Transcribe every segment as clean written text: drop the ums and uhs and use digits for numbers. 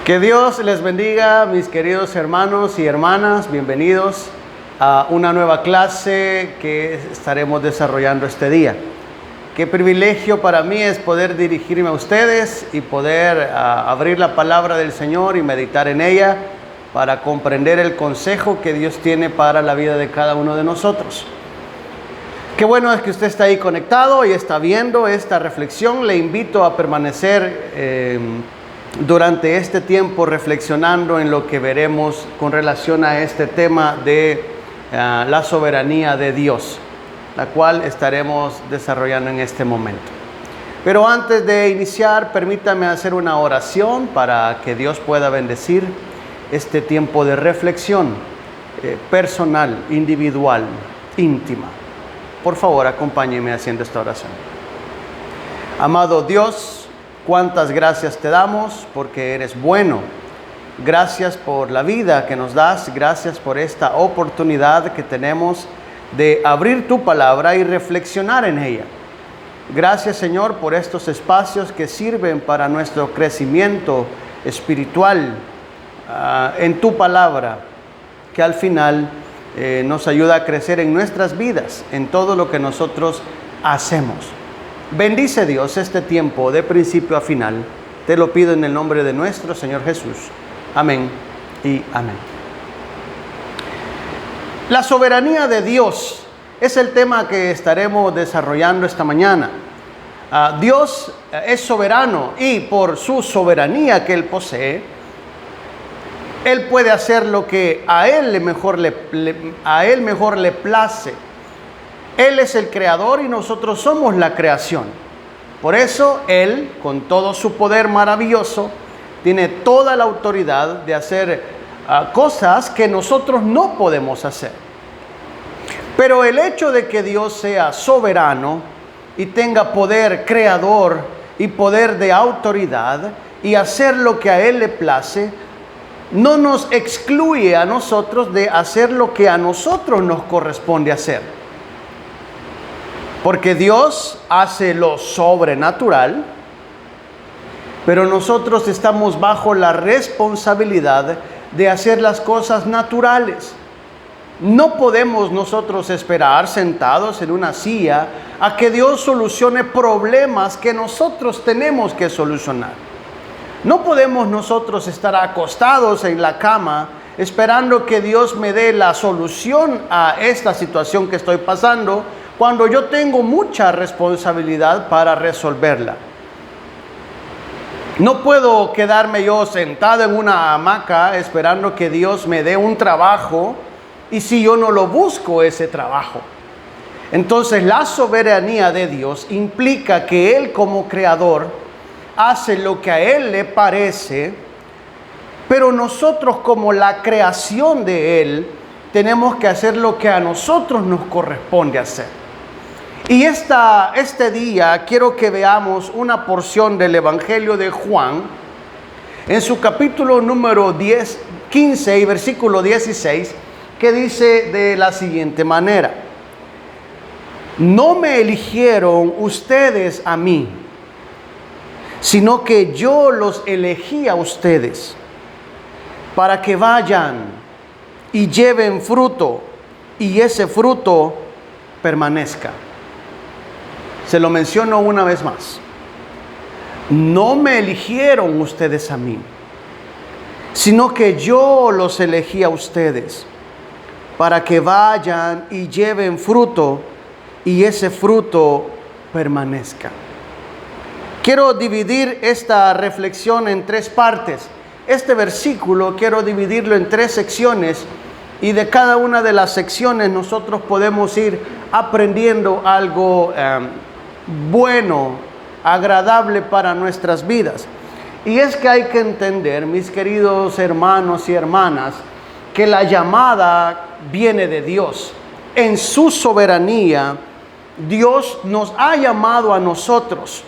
Que Dios les bendiga, mis queridos hermanos y hermanas. Bienvenidos a una nueva clase que estaremos desarrollando este día. Qué privilegio para mí es poder dirigirme a ustedes y poder abrir la palabra del Señor y meditar en ella para comprender el consejo que Dios tiene para la vida de cada uno de nosotros. Qué bueno es que usted está ahí conectado y está viendo esta reflexión. Le invito a permanecer durante este tiempo reflexionando en lo que veremos con relación a este tema de la soberanía de Dios, la cual estaremos desarrollando en este momento. Pero antes de iniciar, permítame hacer una oración para que Dios pueda bendecir este tiempo de reflexión personal, individual, íntima. Por favor, acompáñeme haciendo esta oración. Amado Dios, cuántas gracias te damos porque eres bueno. Gracias por la vida que nos das. Gracias por esta oportunidad que tenemos de abrir tu palabra y reflexionar en ella. Gracias, Señor, por estos espacios que sirven para nuestro crecimiento espiritual en tu palabra, que al final nos ayuda a crecer en nuestras vidas, en todo lo que nosotros hacemos. Bendice, Dios, este tiempo de principio a final. Te lo pido en el nombre de nuestro Señor Jesús. Amén y amén. La soberanía de Dios es el tema que estaremos desarrollando esta mañana. Dios es soberano y por su soberanía que Él posee, Él puede hacer lo que a Él mejor le place. Él es el creador y nosotros somos la creación. Por eso Él, con todo su poder maravilloso, tiene toda la autoridad de hacer cosas que nosotros no podemos hacer. Pero el hecho de que Dios sea soberano y tenga poder creador y poder de autoridad y hacer lo que a Él le place, no nos excluye a nosotros de hacer lo que a nosotros nos corresponde hacer. Porque Dios hace lo sobrenatural, pero nosotros estamos bajo la responsabilidad de hacer las cosas naturales. No podemos nosotros esperar sentados en una silla a que Dios solucione problemas que nosotros tenemos que solucionar. No podemos nosotros estar acostados en la cama esperando que Dios me dé la solución a esta situación que estoy pasando cuando yo tengo mucha responsabilidad para resolverla. No puedo quedarme yo sentado en una hamaca esperando que Dios me dé un trabajo y si yo no lo busco ese trabajo. Entonces la soberanía de Dios implica que Él como creador hace lo que a Él le parece, pero nosotros como la creación de Él tenemos que hacer lo que a nosotros nos corresponde hacer. Y este día quiero que veamos una porción del Evangelio de Juan en su capítulo número 15 y versículo 16, que dice de la siguiente manera: no me eligieron ustedes a mí, sino que yo los elegí a ustedes para que vayan y lleven fruto y ese fruto permanezca. Se lo menciono una vez más. No me eligieron ustedes a mí, sino que yo los elegí a ustedes para que vayan y lleven fruto y ese fruto permanezca. Quiero dividir esta reflexión en tres partes. Este versículo quiero dividirlo en tres secciones y de cada una de las secciones nosotros podemos ir aprendiendo algo bueno, agradable para nuestras vidas. Y es que hay que entender, mis queridos hermanos y hermanas, que la llamada viene de Dios. En su soberanía, Dios nos ha llamado a nosotros.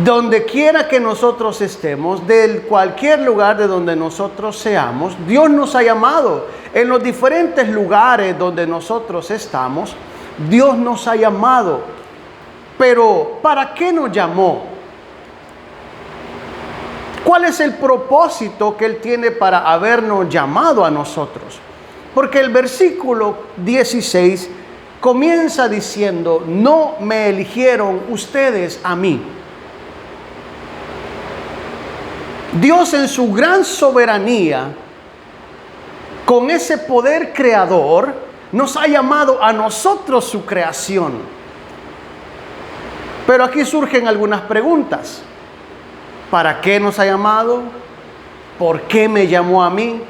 Donde quiera que nosotros estemos, de cualquier lugar de donde nosotros seamos, Dios nos ha llamado. En los diferentes lugares donde nosotros estamos, Dios nos ha llamado. Pero, ¿para qué nos llamó? ¿Cuál es el propósito que Él tiene para habernos llamado a nosotros? Porque el versículo 16 comienza diciendo: no me eligieron ustedes a mí. Dios, en su gran soberanía, con ese poder creador, nos ha llamado a nosotros su creación. Pero aquí surgen algunas preguntas. ¿Para qué nos ha llamado? ¿Por qué me llamó a mí?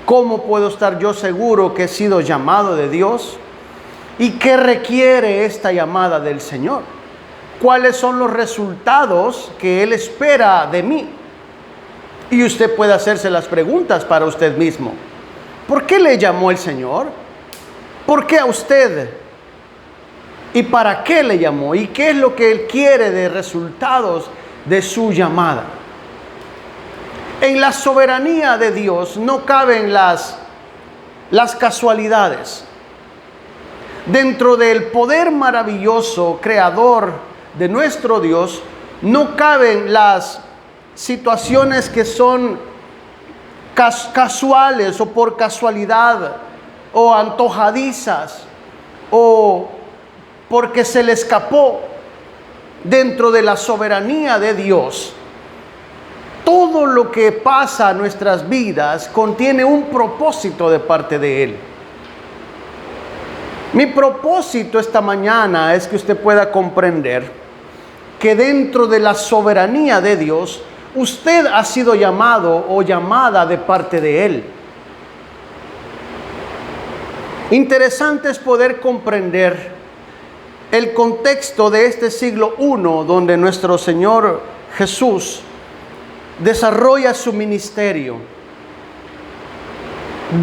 ¿Cómo puedo estar yo seguro que he sido llamado de Dios? ¿Y qué requiere esta llamada del Señor? ¿Cuáles son los resultados que Él espera de mí? Y usted puede hacerse las preguntas para usted mismo. ¿Por qué le llamó el Señor? ¿Por qué a usted? ¿Y para qué le llamó? ¿Y qué es lo que Él quiere de resultados de su llamada? En la soberanía de Dios no caben las casualidades. Dentro del poder maravilloso, creador de nuestro Dios, no caben las situaciones que son casuales o por casualidad o antojadizas o porque se le escapó. Dentro de la soberanía de Dios, todo lo que pasa en nuestras vidas contiene un propósito de parte de Él. Mi propósito esta mañana es que usted pueda comprender que dentro de la soberanía de Dios, usted ha sido llamado o llamada de parte de Él. Interesante es poder comprender el contexto de este siglo I, donde nuestro Señor Jesús desarrolla su ministerio,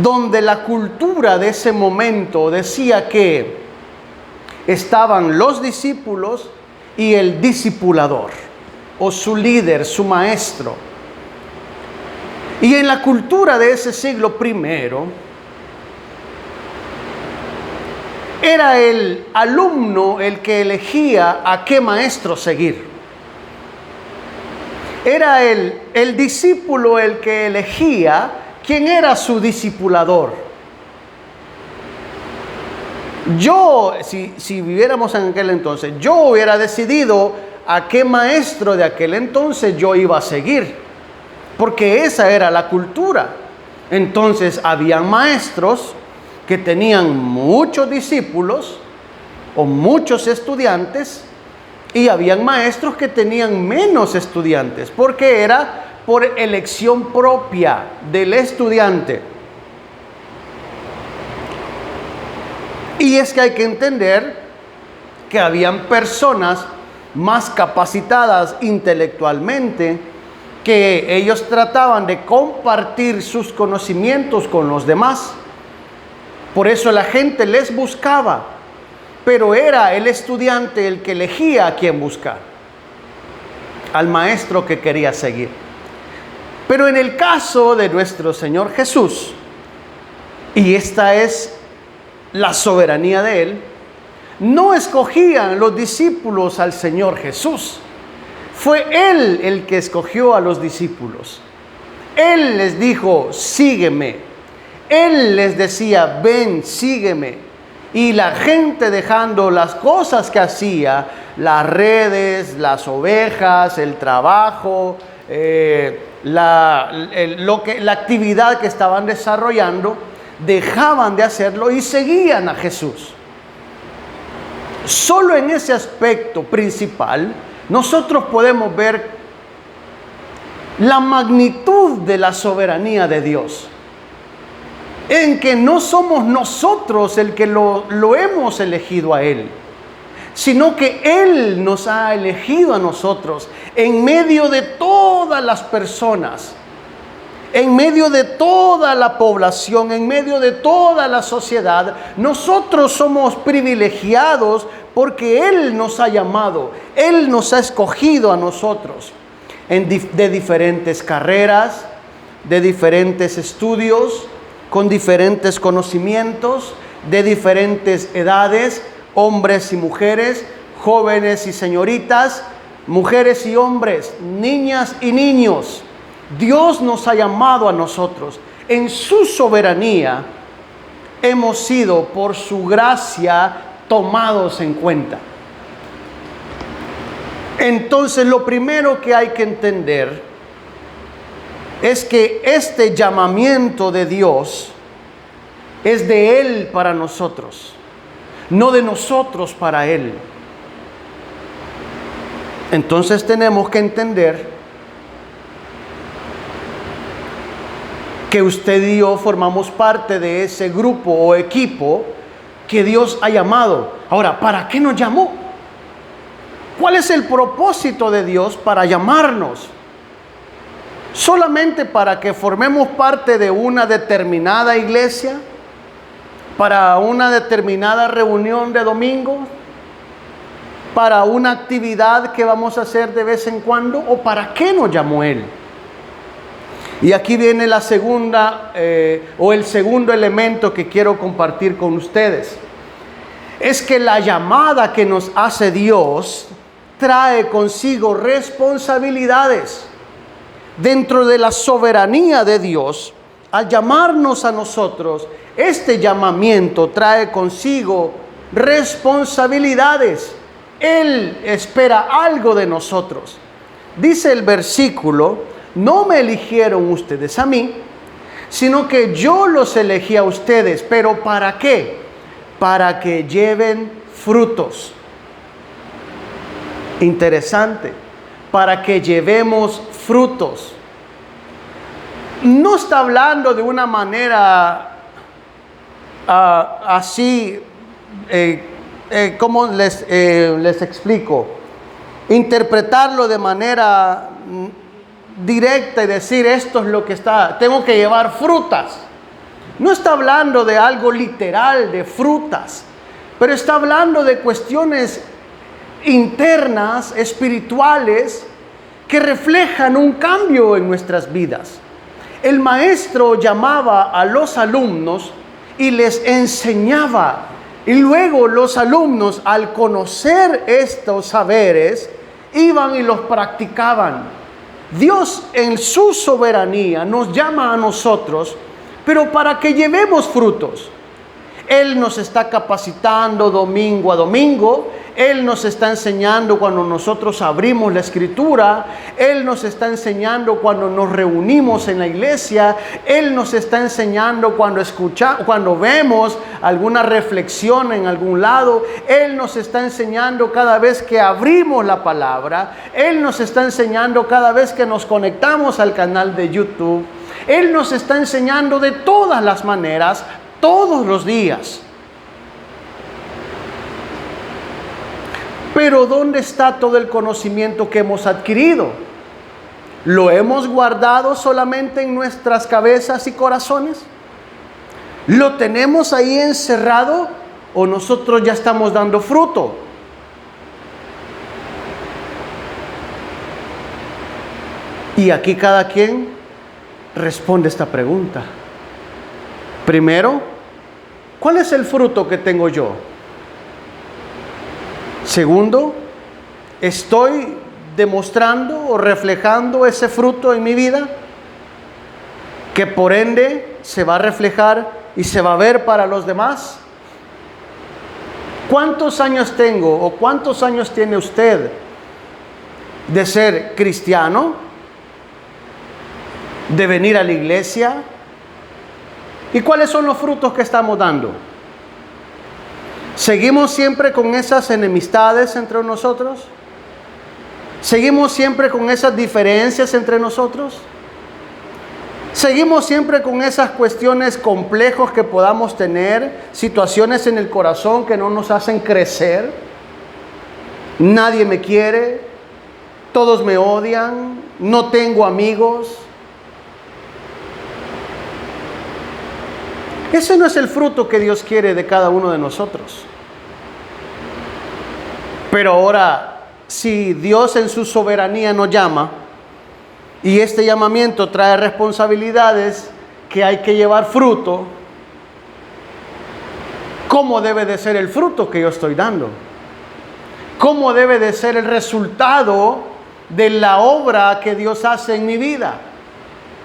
donde la cultura de ese momento decía que estaban los discípulos y el discipulador, o su líder, su maestro. Y en la cultura de ese siglo I, era el alumno el que elegía a qué maestro seguir. Era el discípulo el que elegía quién era su discipulador. Yo, si viviéramos en aquel entonces, yo hubiera decidido a qué maestro de aquel entonces yo iba a seguir, porque esa era la cultura. Entonces habían maestros que tenían muchos discípulos o muchos estudiantes, y habían maestros que tenían menos estudiantes, porque era por elección propia del estudiante. Y es que hay que entender que habían personas más capacitadas intelectualmente, que ellos trataban de compartir sus conocimientos con los demás. Por eso la gente les buscaba, pero era el estudiante el que elegía a quién buscar, al maestro que quería seguir. Pero en el caso de nuestro Señor Jesús, y esta es la soberanía de Él, no escogían los discípulos al Señor Jesús. Fue Él el que escogió a los discípulos. Él les dijo: sígueme. Él les decía: ven, sígueme. Y la gente, dejando las cosas que hacía, las redes, las ovejas, el trabajo, la actividad que estaban desarrollando, dejaban de hacerlo y seguían a Jesús. Solo en ese aspecto principal nosotros podemos ver la magnitud de la soberanía de Dios, en que no somos nosotros el que lo hemos elegido a Él, sino que Él nos ha elegido a nosotros en medio de todas las personas, en medio de toda la población, en medio de toda la sociedad. Nosotros somos privilegiados porque Él nos ha llamado, Él nos ha escogido a nosotros de diferentes carreras, de diferentes estudios, con diferentes conocimientos, de diferentes edades, hombres y mujeres, jóvenes y señoritas, mujeres y hombres, niñas y niños, Dios nos ha llamado a nosotros. En su soberanía hemos sido, por su gracia, tomados en cuenta. Entonces, lo primero que hay que entender es que este llamamiento de Dios es de Él para nosotros, no de nosotros para Él. Entonces tenemos que entender que usted y yo formamos parte de ese grupo o equipo que Dios ha llamado. Ahora, ¿para qué nos llamó? ¿Cuál es el propósito de Dios para llamarnos? ¿Solamente para que formemos parte de una determinada iglesia? ¿Para una determinada reunión de domingo? ¿Para una actividad que vamos a hacer de vez en cuando? ¿O para qué nos llamó Él? Y aquí viene la segunda o el segundo elemento que quiero compartir con ustedes. Es que la llamada que nos hace Dios trae consigo responsabilidades. Dentro de la soberanía de Dios, al llamarnos a nosotros, este llamamiento trae consigo responsabilidades. Él espera algo de nosotros. Dice el versículo: no me eligieron ustedes a mí, sino que yo los elegí a ustedes. ¿Pero para qué? Para que lleven frutos. Interesante. Para que llevemos frutos. No está hablando de una manera así, ¿cómo les explico? Interpretarlo de manera directa y decir esto es lo que tengo que llevar frutas. No está hablando de algo literal, de frutas, pero está hablando de cuestiones internas, espirituales, que reflejan un cambio en nuestras vidas. El maestro llamaba a los alumnos y les enseñaba, y luego los alumnos, al conocer estos saberes, iban y los practicaban. Dios en su soberanía nos llama a nosotros, pero para que llevemos frutos. Él nos está capacitando domingo a domingo. Él nos está enseñando cuando nosotros abrimos la Escritura. Él nos está enseñando cuando nos reunimos en la iglesia. Él nos está enseñando cuando vemos alguna reflexión en algún lado. Él nos está enseñando cada vez que abrimos la palabra. Él nos está enseñando cada vez que nos conectamos al canal de YouTube. Él nos está enseñando de todas las maneras, todos los días. Pero ¿dónde está todo el conocimiento que hemos adquirido? ¿Lo hemos guardado solamente en nuestras cabezas y corazones? ¿Lo tenemos ahí encerrado o nosotros ya estamos dando fruto? Y aquí cada quien responde esta pregunta. Primero, ¿cuál es el fruto que tengo yo? Segundo, ¿estoy demostrando o reflejando ese fruto en mi vida? Que por ende se va a reflejar y se va a ver para los demás. ¿Cuántos años tengo o cuántos años tiene usted de ser cristiano? ¿De venir a la iglesia? ¿Y cuáles son los frutos que estamos dando? ¿Seguimos siempre con esas enemistades entre nosotros? ¿Seguimos siempre con esas diferencias entre nosotros? ¿Seguimos siempre con esas cuestiones complejas que podamos tener? Situaciones en el corazón que no nos hacen crecer. Nadie me quiere, todos me odian, no tengo amigos. Ese no es el fruto que Dios quiere de cada uno de nosotros. Pero ahora, si Dios en su soberanía nos llama, y este llamamiento trae responsabilidades que hay que llevar fruto, ¿cómo debe de ser el fruto que yo estoy dando? ¿Cómo debe de ser el resultado de la obra que Dios hace en mi vida?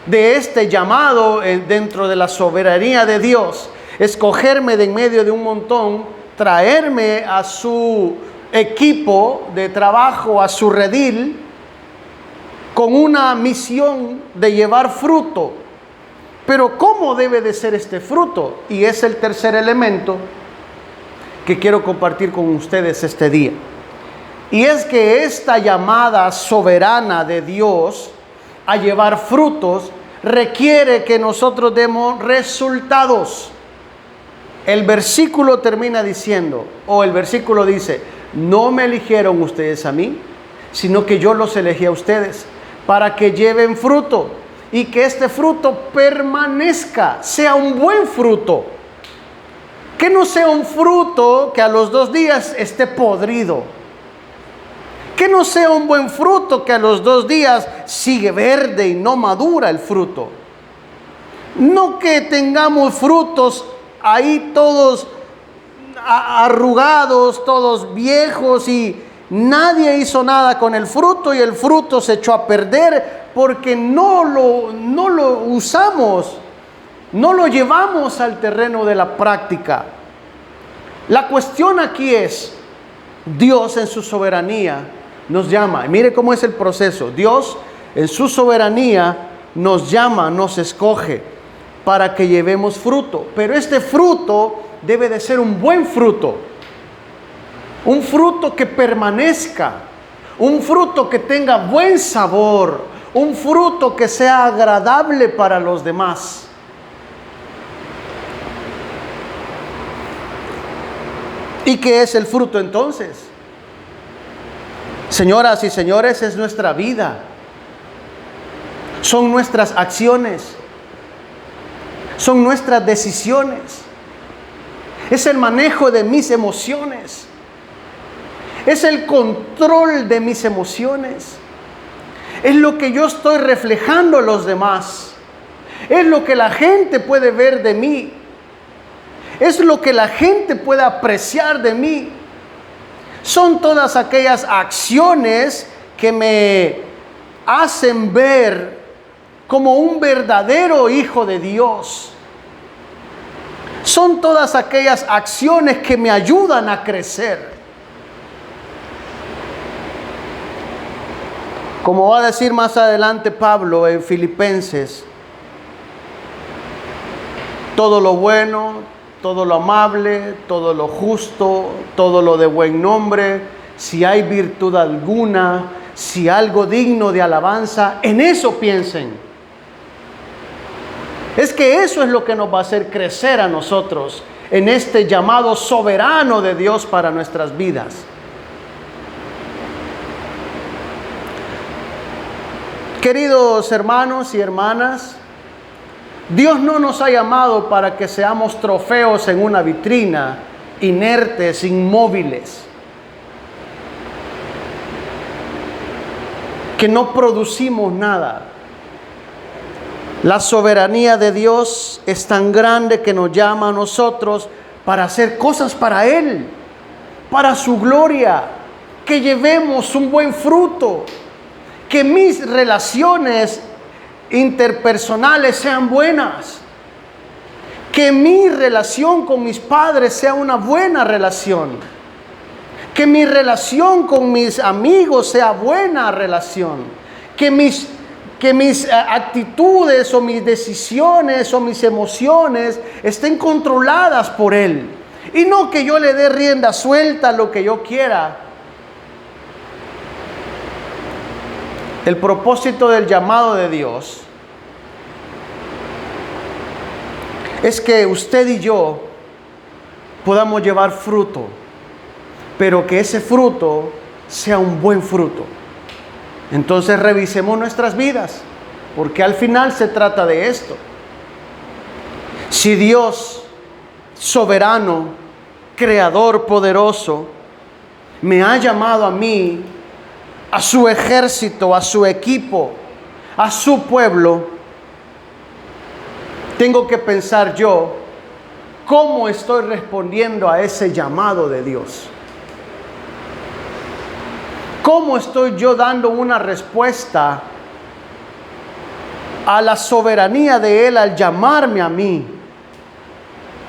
De este llamado dentro de la soberanía de Dios. Escogerme de en medio de un montón, traerme a su equipo de trabajo, a su redil, con una misión de llevar fruto. Pero ¿cómo debe de ser este fruto? Y es el tercer elemento que quiero compartir con ustedes este día. Y es que esta llamada soberana de Dios a llevar frutos requiere que nosotros demos resultados. El versículo termina diciendo, o el versículo dice, no me eligieron ustedes a mí, sino que yo los elegí a ustedes para que lleven fruto y que este fruto permanezca, sea un buen fruto. Que no sea un fruto que a los 2 días esté podrido. Que no sea un buen fruto que a los 2 días sigue verde y no madura el fruto. No que tengamos frutos ahí todos arrugados, todos viejos y nadie hizo nada con el fruto y el fruto se echó a perder porque no lo usamos, no lo llevamos al terreno de la práctica. La cuestión aquí es, Dios en su soberanía nos llama. Mire cómo es el proceso. Dios en su soberanía nos llama, nos escoge para que llevemos fruto. Pero este fruto debe de ser un buen fruto. Un fruto que permanezca. Un fruto que tenga buen sabor. Un fruto que sea agradable para los demás. ¿Y qué es el fruto entonces? Señoras y señores, es nuestra vida. Son nuestras acciones. Son nuestras decisiones. Es el manejo de mis emociones. Es el control de mis emociones. Es lo que yo estoy reflejando a los demás. Es lo que la gente puede ver de mí. Es lo que la gente puede apreciar de mí. Son todas aquellas acciones que me hacen ver como un verdadero hijo de Dios. Son todas aquellas acciones que me ayudan a crecer. Como va a decir más adelante Pablo en Filipenses, todo lo bueno, todo lo amable, todo lo justo, todo lo de buen nombre, si hay virtud alguna, si algo digno de alabanza, en eso piensen. Es que eso es lo que nos va a hacer crecer a nosotros en este llamado soberano de Dios para nuestras vidas. Queridos hermanos y hermanas, Dios no nos ha llamado para que seamos trofeos en una vitrina, inertes, inmóviles, que no producimos nada. La soberanía de Dios es tan grande que nos llama a nosotros para hacer cosas para Él, para su gloria, que llevemos un buen fruto, que mis relaciones interpersonales sean buenas, que mi relación con mis padres sea una buena relación, que mi relación con mis amigos sea buena relación, que mis actitudes o mis decisiones o mis emociones estén controladas por Él, y no que yo le dé rienda suelta a lo que yo quiera. El propósito del llamado de Dios es que usted y yo podamos llevar fruto, pero que ese fruto sea un buen fruto. Entonces revisemos nuestras vidas, porque al final se trata de esto. Si Dios, soberano, creador, poderoso, me ha llamado a mí, a su ejército, a su equipo, a su pueblo, tengo que pensar yo, ¿cómo estoy respondiendo a ese llamado de Dios? ¿Cómo estoy yo dando una respuesta a la soberanía de Él al llamarme a mí,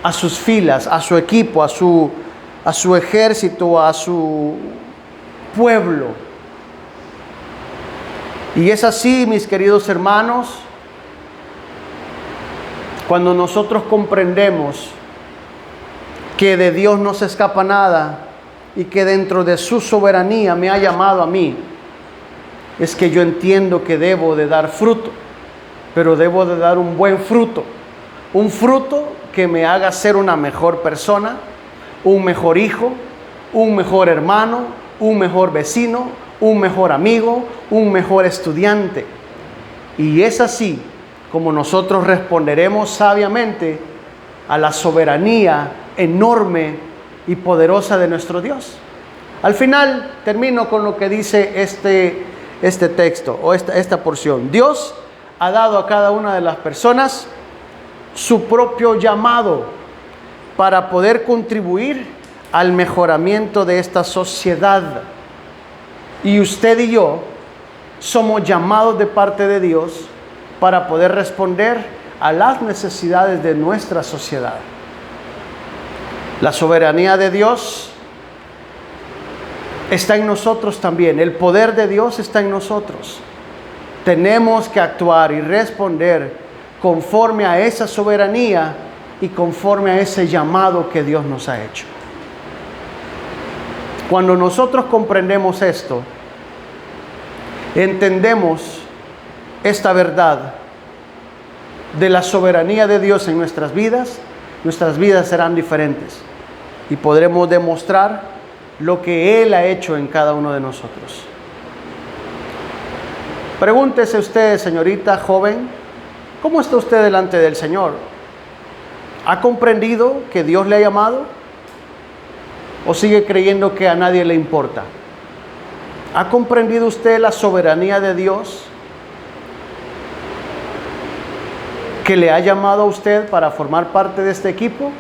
a sus filas, a su equipo, a su ejército, a su pueblo? Y es así, mis queridos hermanos, cuando nosotros comprendemos que de Dios no se escapa nada y que dentro de su soberanía me ha llamado a mí, es que yo entiendo que debo de dar fruto, pero debo de dar un buen fruto, un fruto que me haga ser una mejor persona, un mejor hijo, un mejor hermano, un mejor vecino, un mejor amigo, un mejor estudiante. Y es así como nosotros responderemos sabiamente a la soberanía enorme y poderosa de nuestro Dios. Al final termino con lo que dice este texto o esta porción. Dios ha dado a cada una de las personas su propio llamado para poder contribuir al mejoramiento de esta sociedad. Y usted y yo somos llamados de parte de Dios para poder responder a las necesidades de nuestra sociedad. La soberanía de Dios está en nosotros también. El poder de Dios está en nosotros. Tenemos que actuar y responder conforme a esa soberanía y conforme a ese llamado que Dios nos ha hecho. Cuando nosotros comprendemos esto, entendemos esta verdad de la soberanía de Dios en nuestras vidas serán diferentes y podremos demostrar lo que Él ha hecho en cada uno de nosotros. Pregúntese usted, señorita, joven, ¿cómo está usted delante del Señor? ¿Ha comprendido que Dios le ha llamado? ¿O sigue creyendo que a nadie le importa? ¿Ha comprendido usted la soberanía de Dios que le ha llamado a usted para formar parte de este equipo?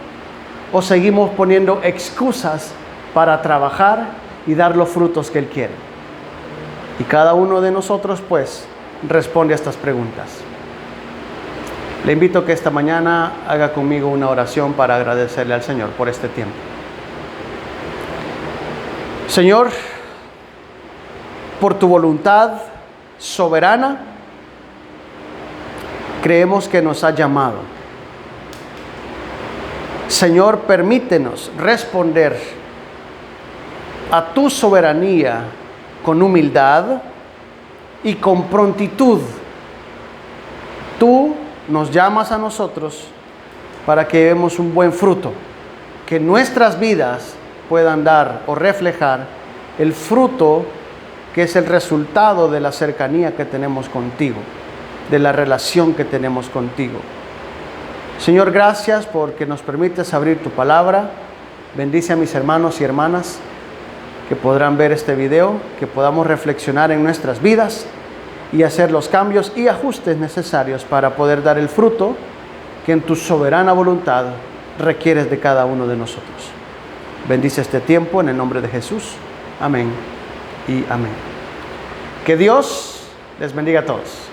¿O seguimos poniendo excusas para trabajar y dar los frutos que Él quiere? Y cada uno de nosotros, pues, responde a estas preguntas. Le invito a que esta mañana haga conmigo una oración para agradecerle al Señor por este tiempo. Señor, por tu voluntad soberana, creemos que nos has llamado. Señor, permítenos responder a tu soberanía con humildad y con prontitud. Tú nos llamas a nosotros para que demos un buen fruto, que nuestras vidas puedan dar o reflejar el fruto que es el resultado de la cercanía que tenemos contigo, de la relación que tenemos contigo. Señor, gracias porque nos permites abrir tu palabra. Bendice a mis hermanos y hermanas que podrán ver este video, que podamos reflexionar en nuestras vidas y hacer los cambios y ajustes necesarios para poder dar el fruto que en tu soberana voluntad requieres de cada uno de nosotros. Bendice este tiempo en el nombre de Jesús. Amén y amén. Que Dios les bendiga a todos.